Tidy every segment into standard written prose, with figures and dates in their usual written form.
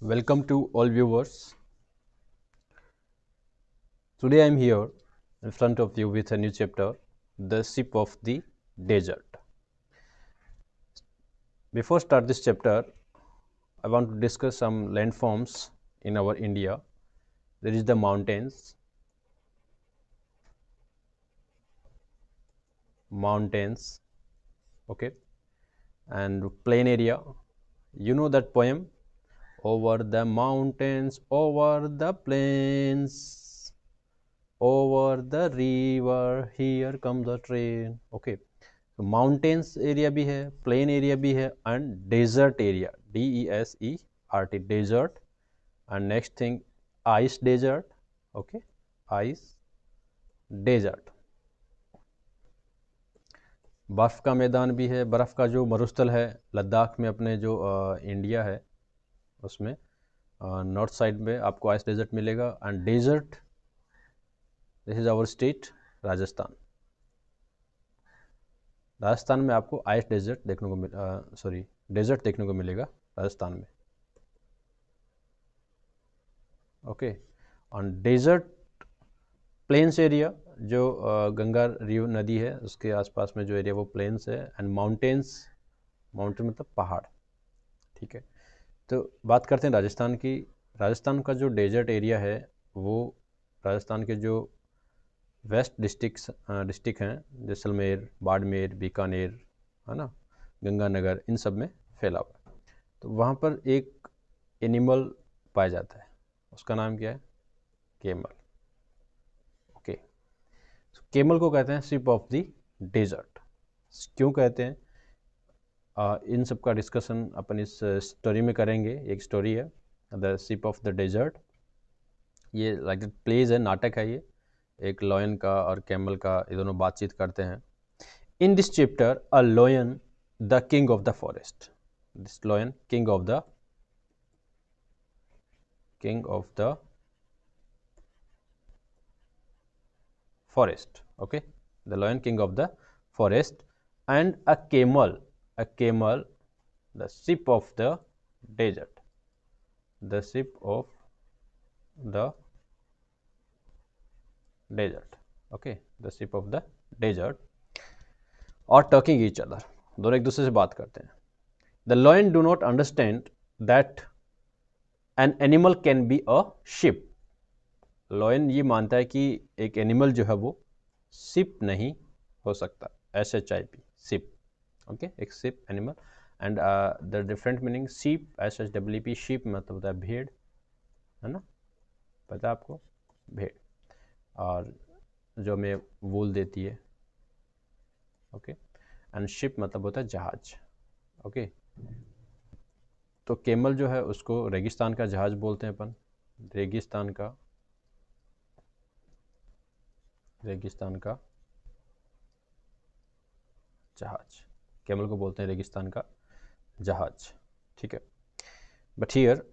Welcome to all viewers. Today I am here in front of you with a new chapter, The Ship of the Desert. Before start this chapter, I want to discuss some landforms in our India. There is the mountains, okay, and plain area. You know that poem, over the mountains, over the plains, over the river, here comes the train. Okay, तो mountains area भी है, plain area भी है and desert area, DESERT, desert. And next thing ice desert. Okay, ice desert. बर्फ़ का मैदान भी है, बर्फ़ का जो मरुस्थल है लद्दाख में, अपने जो इंडिया है उसमें नॉर्थ साइड में आपको आइस डेजर्ट मिलेगा. And desert, this is our state Rajasthan. Rajasthan में आपको आइस डेजर्ट देखने को डेजर्ट देखने को मिलेगा राजस्थान में. Okay, on desert plains area, जो गंगा रिवर नदी है उसके आसपास में जो एरिया वो प्लेन्स है. एंड माउंटेन्स, माउंटेन मतलब पहाड़. ठीक है, तो बात करते हैं राजस्थान की. राजस्थान का जो डेजर्ट एरिया है वो राजस्थान के जो वेस्ट डिस्ट्रिक्ट हैं, जैसलमेर, बाड़मेर, बीकानेर, है ना, गंगानगर, इन सब में फैला हुआ है. तो वहाँ पर एक एनिमल पाया जाता है, उसका नाम क्या है? केमल. ओके, केमल को कहते हैं शिप ऑफ द डेजर्ट. क्यों कहते हैं? इन सब का डिस्कशन अपन इस स्टोरी में करेंगे. एक स्टोरी है the ship of the desert. ये लाइक प्लेज है, नाटक है. ये एक लॉयन का और कैमल का, ये दोनों बातचीत करते हैं. In this chapter a lion the king of the forest, this lion king of the forest. Okay, the lion king of the forest, and a camel, the ship of the desert, the ship of the desert. Okay, the ship of the desert or talking each other, दोनों एक दूसरे से बात करते हैं. The lion do not understand that an animal can be a ship. Lion ये मानता है कि एक एनिमल जो है वो शिप नहीं हो सकता. SHIP, ship. ओके, एक ship animal. And the different meaning, sheep, SHWP, sheep मतलब होता है भेड़, है ना, पता है आपको, भेड़, और जो हमें वूल देती है. ओके, एंड शिप मतलब होता है जहाज. ओके, तो केमल जो है उसको रेगिस्तान का जहाज बोलते हैं अपन. रेगिस्तान का जहाज, कैमल को बोलते हैं रेगिस्तान का जहाज. ठीक है, but here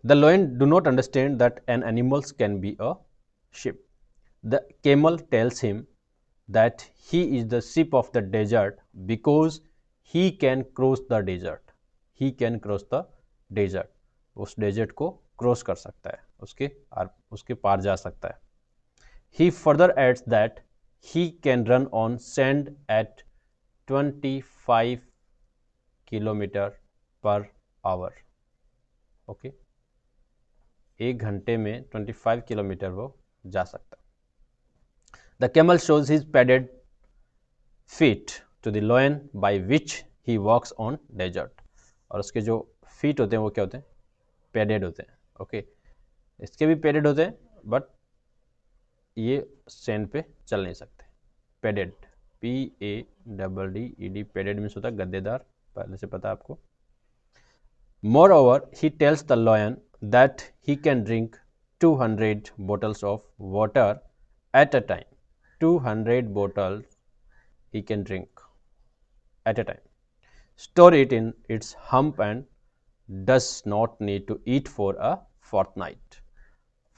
the lion do not understand that an animals can be a ship. The camel tells him that he is the ship of the desert because he can cross the desert. He can cross the desert, उस desert को cross कर सकता है, उसके पार जा सकता है. He further adds that he can run on sand at 25 kilometre per hour. Okay, एक घंटे में 25 किलोमीटर वो जा सकता. The camel shows his padded feet to the lion by which he walks on desert. और उसके जो फीट होते हैं वो क्या होते हैं? पैडेड होते हैं. ओके, इसके भी पैडेड होते हैं बट ये सैंड पे चल नहीं सकते. पैडेड, PADDED, पैडेड मीन्स होता है गद्देदार, पहले से पता है आपको. Moreover, he tells the lion that he can drink 200 bottles of water at a time. 200 bottles he can drink at a time. Store it in its hump and does not need to eat for a fortnight.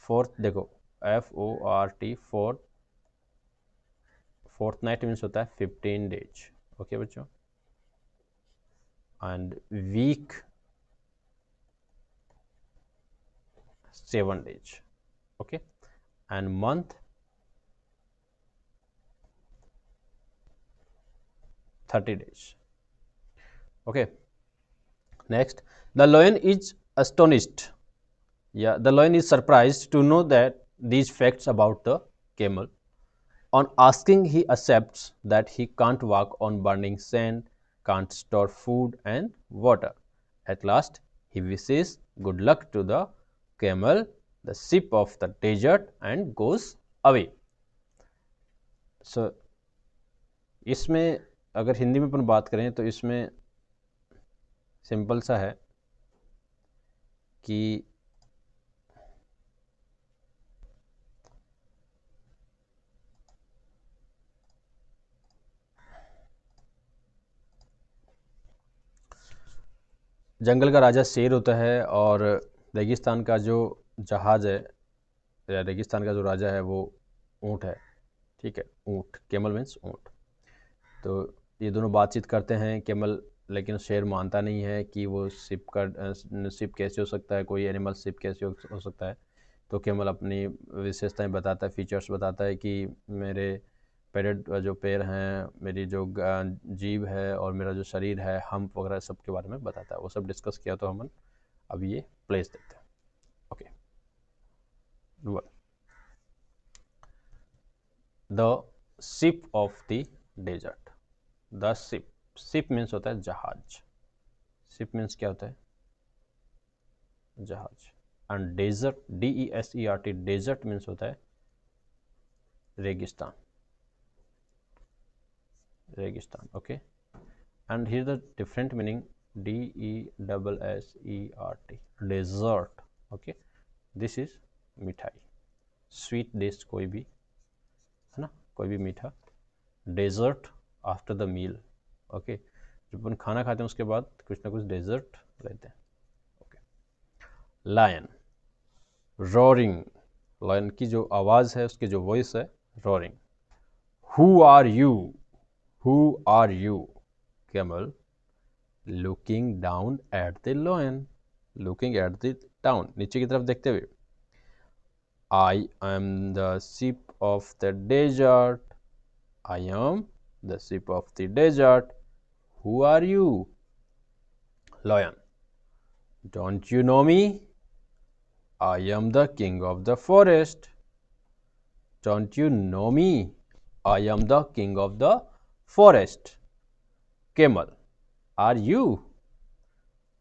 Fourth देखो, FORT, fourth means होता है 15 days. Okay बच्चों, and week 7 days. Okay, and month 30 days. Okay, next, the lion is astonished. Yeah, the lion is surprised to know that these facts about the camel. On asking, he accepts that he can't walk on burning sand, can't store food and water. At last, he wishes good luck to the camel, the sheep of the desert, and goes away. So, इसमें अगर हिंदी में अपन बात करें तो इसमें simple सा है कि जंगल का राजा शेर होता है और रेगिस्तान का जो जहाज है या रेगिस्तान का जो राजा है वो ऊँट है, ठीक है, ऊँट, कैमल मीन्स ऊँट। तो ये दोनों बातचीत करते हैं, कैमल लेकिन शेर मानता नहीं है कि वो शिप कैसे हो सकता है, कोई एनिमल शिप कैसे हो सकता है। तो कैमल अपनी विशेषताएं बताता है, फीचर्स बताता है कि मेरे पैरेट जो पैर हैं, मेरी जो जीभ है और मेरा जो शरीर है, हम्प वगैरह सब के बारे में बताता है। वो सब डिस्कस किया तो हम अब ये प्लेस देते हैं। Okay, the ship of the desert. The ship means होता है जहाज। शिप मीन्स क्या होता है? जहाज। And desert, DESERT, desert means होता है रेगिस्तान। रेगिस्तान, okay, and here the different meaning, DESSERT, desert, okay, this is मिठाई, स्वीट डिश, कोई भी है ना, कोई भी मीठा। Dessert after the meal, okay, जब अपन खाना खाते हैं उसके बाद कुछ ना कुछ डेजर्ट लेते हैं। ओके, लायन, रोरिंग, लायन की जो आवाज़ है, उसकी जो वॉइस है, roaring. Who are you, Who are you? Camel, looking down at the lion. Looking at the down, नीचे की तरफ देखते हुए। I am the sheep of the desert. I am the sheep of the desert. Who are you? Lion, don't you know me? I am the king of the forest. Don't you know me? I am the king of the forest. Camel, are you?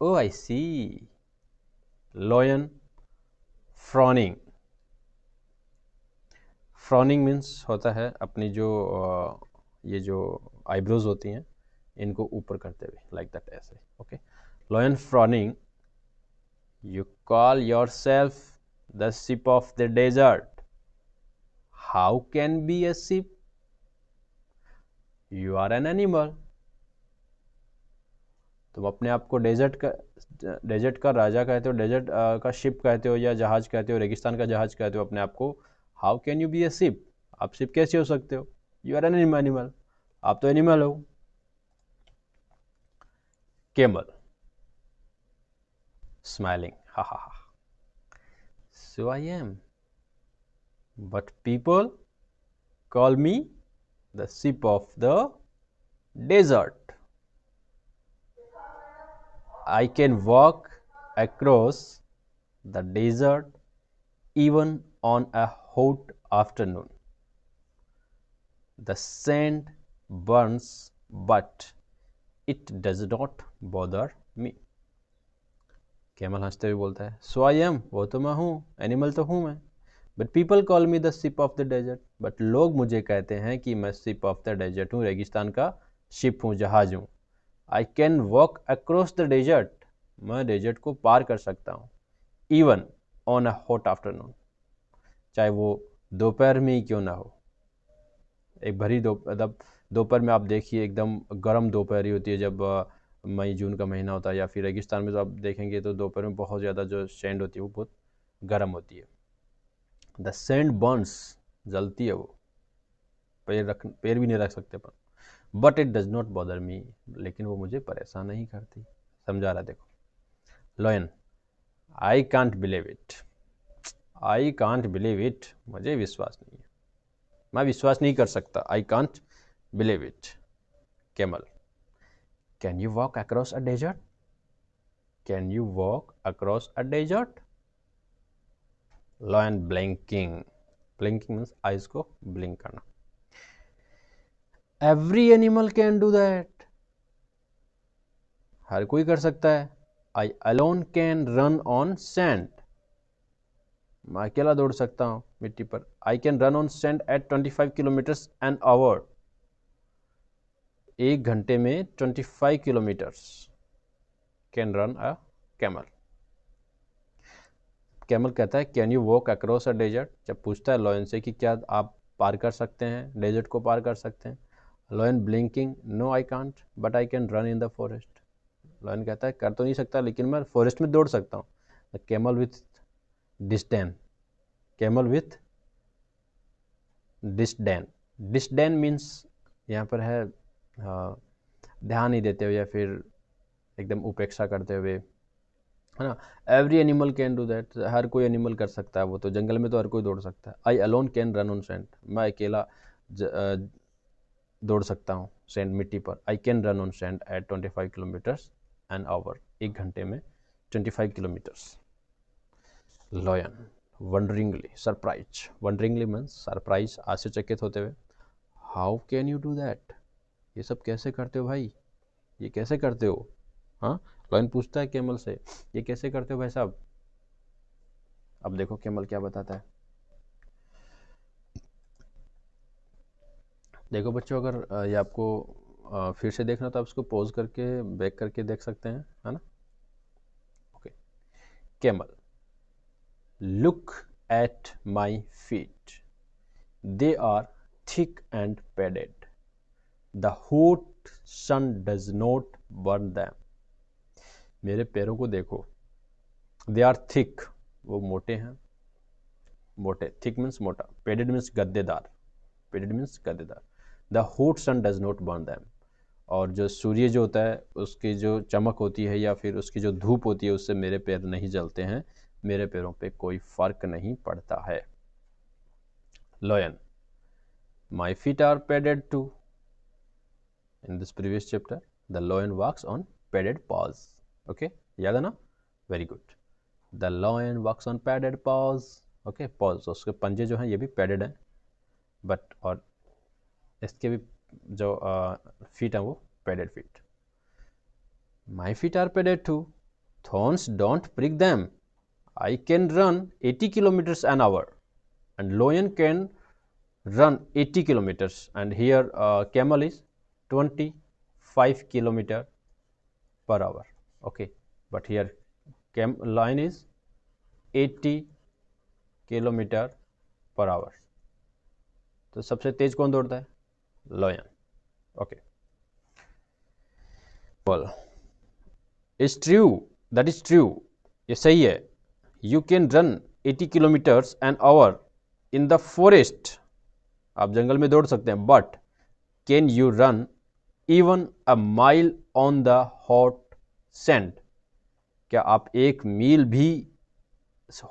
Oh, I see. Lion, frowning. Frowning means होता है अपनी जो ये जो eyebrows होती हैं इनको ऊपर करते हुए, like that ऐसे, okay. Lion frowning, you call yourself the sheep of the desert. How can be a sheep? You are an animal. तुम अपने आप को डेजर्ट का राजा कहते हो, डेजर्ट का शिप कहते हो या जहाज कहते हो, रेगिस्तान का जहाज कहते हो अपने आप को। How can you be a ship? आप शिप कैसे हो सकते हो? यू आर एन एनिमल, आप तो एनिमल हो। कैमल, स्माइलिंग, हा हा हा, so I am, but people call me the ship of the desert. I can walk across the desert even on a hot afternoon. The sand burns, but it does not bother me. Camel हंसते हुए बोलता है, So I am, वो तो मैं हूँ, animal तो हूँ मैं, but people call me the sheep of the desert. But लोग मुझे कहते हैं कि मैं sheep of the desert हूँ, रेगिस्तान का शिप हूँ, जहाज हूँ। I can walk across the desert. मैं डेजर्ट को पार कर सकता हूँ। Even on a hot afternoon. चाहे वो दोपहर में ही क्यों ना हो। एक भरी दोपहर में आप देखिए, एकदम गर्म दोपहरी होती है जब मई जून का महीना होता है, या फिर रेगिस्तान में तो आप देखेंगे तो दोपहर में बहुत ज़्यादा जो सैंड होती है वो बहुत गर्म होती है। द सैंड बर्न्स, जलती है वो, पैर भी नहीं रख सकते अपन। But it does not bother me, लेकिन वो मुझे परेशान नहीं करती। समझा रहा, देखो। Lion, I can't believe it, I can't believe it, मुझे विश्वास नहीं है, मैं विश्वास नहीं कर सकता, I can't believe it. Camel, can you walk across a desert, can you walk across a desert. Lion blinking, blinking means eyes को ब्लिंक करना। Every animal can do that, हर कोई कर सकता है। I alone can run on sand, मैं अकेला दौड़ सकता हूँ मिट्टी पर। I can run on sand at 25 kilometres an hour, 1 घंटे में 25 kilometres can run a camel. Camel कहता है can you walk across a desert, जब पूछता है लॉयन से कि क्या आप पार कर सकते हैं, डेजर्ट को पार कर सकते हैं। Lion blinking, no I can't but I can run in the forest. Lion कहता है कर तो नहीं सकता लेकिन मैं फॉरेस्ट में दौड़ सकता हूँ। The camel with disdain, camel with disdain, disdain means यहाँ पर है ध्यान नहीं देते हुए या फिर एकदम उपेक्षा करते हुए, है ना। Every animal can do that, हर कोई एनिमल कर सकता है, वो तो जंगल में तो हर कोई दौड़ सकता है। I alone can run on sand, मैं अकेला दौड़ सकता हूँ सैंड मिट्टी पर। I can run on sand at 25 kilometres an hour, 1 घंटे में 25 kilometres. Lion wonderingly, surprise, wonderingly means surprise, आश्चर्यचकित होते हुए। How can you do that, ये सब कैसे करते हो भाई, ये कैसे करते हो। हाँ, लॉयन पूछता है कैमल से ये कैसे करते हो भाई साहब। अब देखो कैमल क्या बताता है। देखो बच्चों, अगर ये आपको फिर से देखना तो आप इसको पॉज करके बैक करके देख सकते हैं, है ना। Okay, camel, look at my feet, they are thick and padded, the hot sun does not burn them. मेरे पैरों को देखो, दे आर थिक, वो मोटे हैं, मोटे, थिक मीन्स मोटा, पैडेड मीन्स गद्देदार, पैडेड मीन्स गद्देदार। The hot sun does not burn them, और जो सूर्य जो होता है उसकी जो चमक होती है या फिर उसकी जो धूप होती है उससे मेरे पैर नहीं जलते हैं, मेरे पैरों पे कोई फर्क नहीं पड़ता है। Lion, my feet are padded too, in this previous chapter the lion walks on padded paws. Okay, याद है ना, very good. The lion walks on padded paws, okay, paws, उसके पंजे जो हैं ये भी पैडेड हैं, बट और इसके भी जो फीट हैं वो padded feet. My feet are padded too, thorns don't prick them, I can run 80 kilometres an hour and lion can run 80 kilometers, and here camel is 25 kilometer per hour. Okay, but here lion is 80 kilometer per hour. तो सबसे तेज कौन दौड़ता है, lion. Okay, well, it's true, that is true, ये सही है। You can run 80 kilometers an hour in the forest, आप जंगल में दौड़ सकते हैं, but can you run even a mile on the hot sand, क्या आप 1 मील भी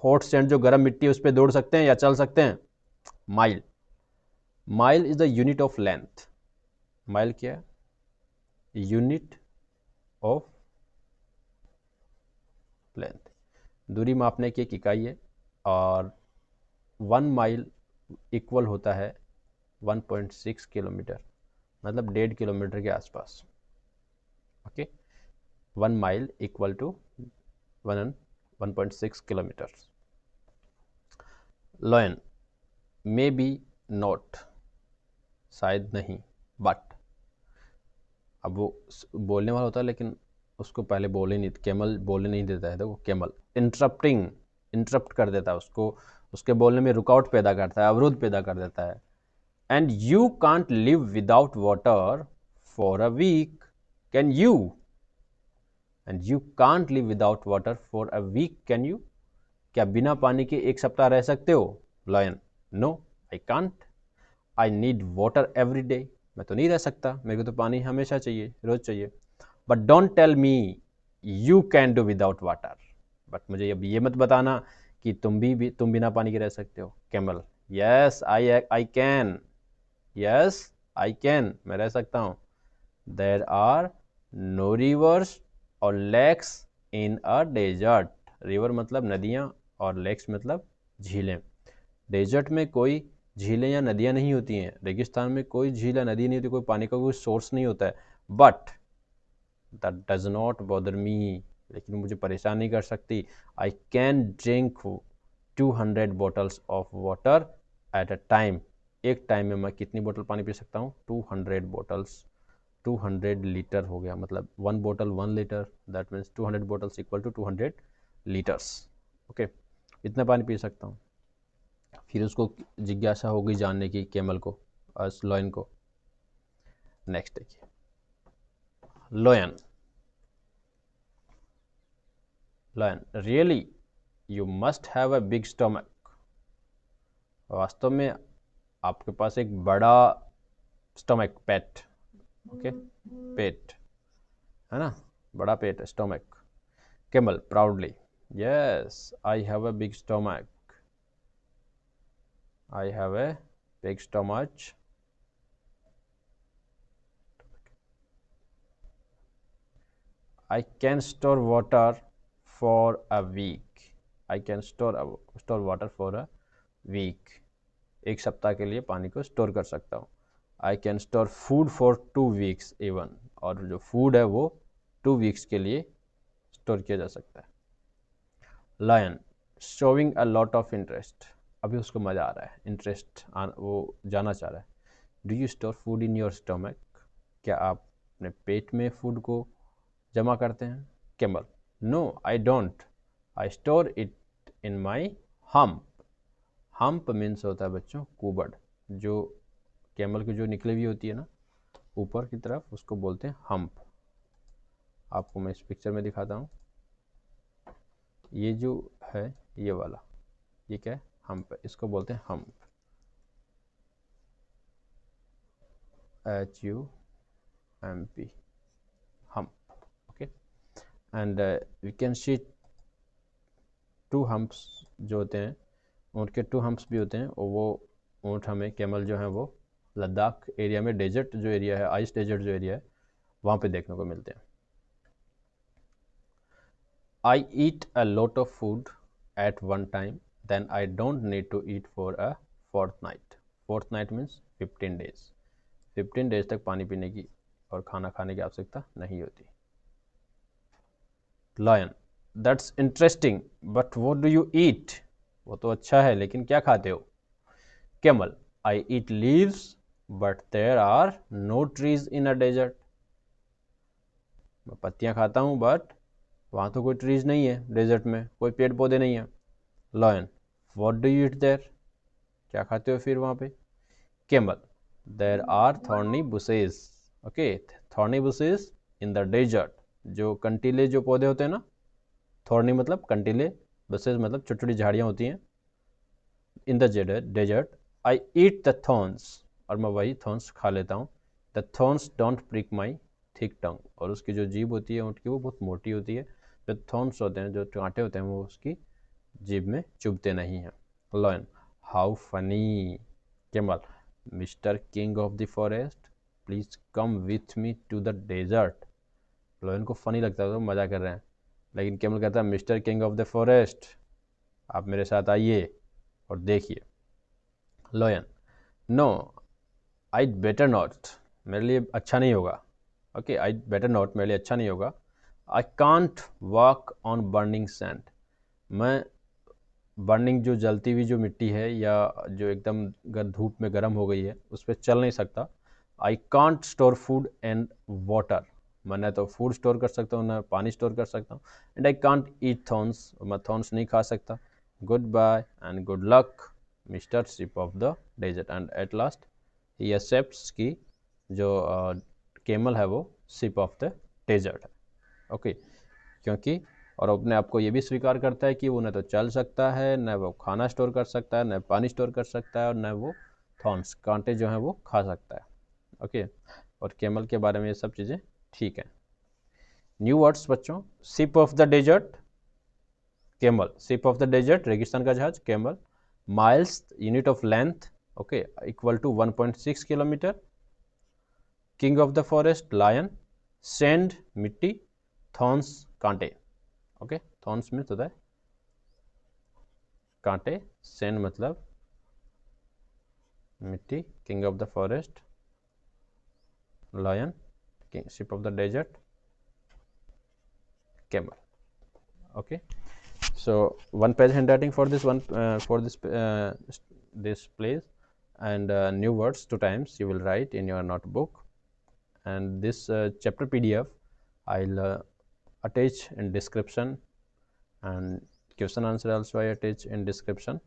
हॉट सैंड जो गर्म मिट्टी है उस पर दौड़ सकते हैं या चल सकते हैं। Mile, mile is the unit of length, mile क्या है, यूनिट ऑफ लेंथ, दूरी मापने की एक इकाई है, और 1 माइल इक्वल होता है 1.6 किलोमीटर, मतलब 1.5 किलोमीटर के आसपास। Okay, 1 mile equal to 1.6 kilometre. Lion, may be not, शायद नहीं, बट, अब वो बोलने वाला होता है लेकिन उसको पहले बोले नहीं, कैमल बोलने नहीं देता है, तो वो कैमल इंटरप्ट कर देता है उसको, उसके बोलने में रुकावट पैदा करता है, अवरोध पैदा कर देता है। And you can't live without water for a week, can you? And you can't live without water for a week, can you? क्या बिना पानी के 1 सप्ताह रह सकते हो, lion. No, I can't, I need water every day, मैं तो नहीं रह सकता, मेरे को तो पानी हमेशा चाहिए, रोज चाहिए। But don't tell me you can do without water, but मुझे अब ये मत बताना कि तुम बिना पानी के रह सकते हो? Camel, yes I can, yes I can, मैं रह सकता हूँ। देयर आर नो रिवर्स और lakes in a desert. River मतलब नदियाँ और लेक्स मतलब झीलें। डेजर्ट में कोई झीलें या नदियाँ नहीं होती हैं, रेगिस्तान में कोई झील या नदी नहीं होती, कोई पानी का कोई सोर्स नहीं होता है। But that does not bother me, लेकिन मुझे परेशान नहीं कर सकती। I can drink 200 bottles of water at a time. एक टाइम में मैं कितनी बोतल पानी पी सकता हूँ? 200 बॉटल्स। 200 लीटर हो गया, मतलब 1 bottle 1 litre, that means 200 bottles equal to 200 litres. Okay, इतना पानी पी सकता हूँ। फिर उसको जिज्ञासा होगी जानने की, कैमल को, लॉयन को। नेक्स्ट देखिए, lion, lion, really you must have a big stomach. वास्तव में आपके पास एक बड़ा स्टमक, पेट, ओके, पेट है ना, बड़ा पेट, stomach. Camel, proudly, yes I have a big stomach, I have a big stomach. I can store water for a week. I can store water for a week. एक सप्ताह के लिए पानी को स्टोर कर सकता हूँ। I can store food for 2 weeks even. और जो फूड है वो 2 weeks के लिए स्टोर किया जा सकता है। Lion, showing a lot of interest. अभी उसको मज़ा आ रहा है, इंटरेस्ट, वो जाना चाह रहा है। Do you store food in your stomach? क्या आप अपने पेट में फूड को जमा करते हैं? Camel, no I don't, I store it in my hump. Hump means होता है बच्चों कुबड़, जो कैमल की जो निकली हुई होती है ना ऊपर की तरफ, उसको बोलते हैं हम्प। आपको मैं इस पिक्चर में दिखाता हूँ। ये जो है ये वाला, ये क्या है? हम्प, इसको बोलते हैं hump, HUMP, hump, okay, and we can see 2 humps जो होते हैं, ऊँट के 2 humps भी होते हैं, और वो ऊँट हमें, कैमल जो है वो लद्दाख एरिया में, डेजर्ट जो एरिया है, आइस डेजर्ट जो एरिया है, वहाँ पे देखने को मिलते हैं। I eat a lot of food at one time, then I don't need to eat for a fortnight. Fortnight means 15 days. 15 days तक पानी पीने की और खाना खाने की आवश्यकता नहीं होती। Lion, that's interesting, but what do you eat? वो तो अच्छा है, लेकिन क्या खाते हो? Camel, I eat leaves, but there are no trees in a desert. मैं पत्तियाँ खाता हूँ, बट वहाँ तो कोई ट्रीज नहीं है, डेजर्ट में कोई पेड़ पौधे नहीं है। Lion, what do you eat there? क्या खाते हो फिर वहाँ पे? Camel, there are thorny bushes. Okay, thorny bushes in the desert. जो कंटीले जो पौधे होते हैं ना, थॉर्नी मतलब कंटीले, bushes मतलब छोटी छोटी झाड़ियाँ होती हैं। In the desert I eat the thorns, और मैं वही थॉर्न्स खा लेता हूँ। The thorns don't prick my thick tongue, और उसकी जो जीभ होती है ऊँट की वो बहुत मोटी होती है। जो थॉर्न्स होते हैं, जो कांटे होते हैं, वो उसकी जीभ में चुभते नहीं हैं। Lion, how funny. Camel, mister king of the forest, please come with me to the desert. Lion को फनी लगता है, तो मजा कर रहे हैं, लेकिन कैमल कहता है mister king of the forest, आप मेरे साथ आइए और देखिए। Lion, no I better not, मेरे लिए अच्छा नहीं होगा। ओके, आई बेटर नॉट, मेरे लिए अच्छा नहीं होगा। I can't walk on burning sand, मैं बर्निंग जो जलती हुई जो मिट्टी है, या जो एकदम धूप में गर्म हो गई है, उस पर चल नहीं सकता। I can't store food and water, मैं न तो फूड स्टोर कर सकता हूँ, न पानी स्टोर कर सकता हूँ। And I can't eat thorns, मैं थॉर्न्स नहीं खा सकता। Good bye and good luck mister ship of the desert. And at last he accepts की जो कैमल है वो शिप ऑफ द डेजर्ट है। ओके, क्योंकि और अपने आप को ये भी स्वीकार करता है कि वो न तो चल सकता है, न वो खाना स्टोर कर सकता है, न पानी स्टोर कर सकता है, और न वो थॉर्न्स, कांटे जो हैं वो खा सकता है। ओके, और कैमल के बारे में ये सब चीज़ें ठीक हैं। न्यू वर्ड्स बच्चों, ship of the desert, camel, ship of the desert, रेगिस्तान का जहाज, camel. Miles, unit of length, okay, equal to 1.6 kilometer. King of the forest, lion. Sand, मिट्टी. Thorns, कांटे. Okay, thorns में होता है कांटे, sand मतलब मिट्टी. King of the forest, lion. Ship of the desert, camel. Okay, so one page handwriting for this one, for this place, and new words 2 times you will write in your notebook, and this chapter PDF I'll attach in description, and question answer also I attach in description.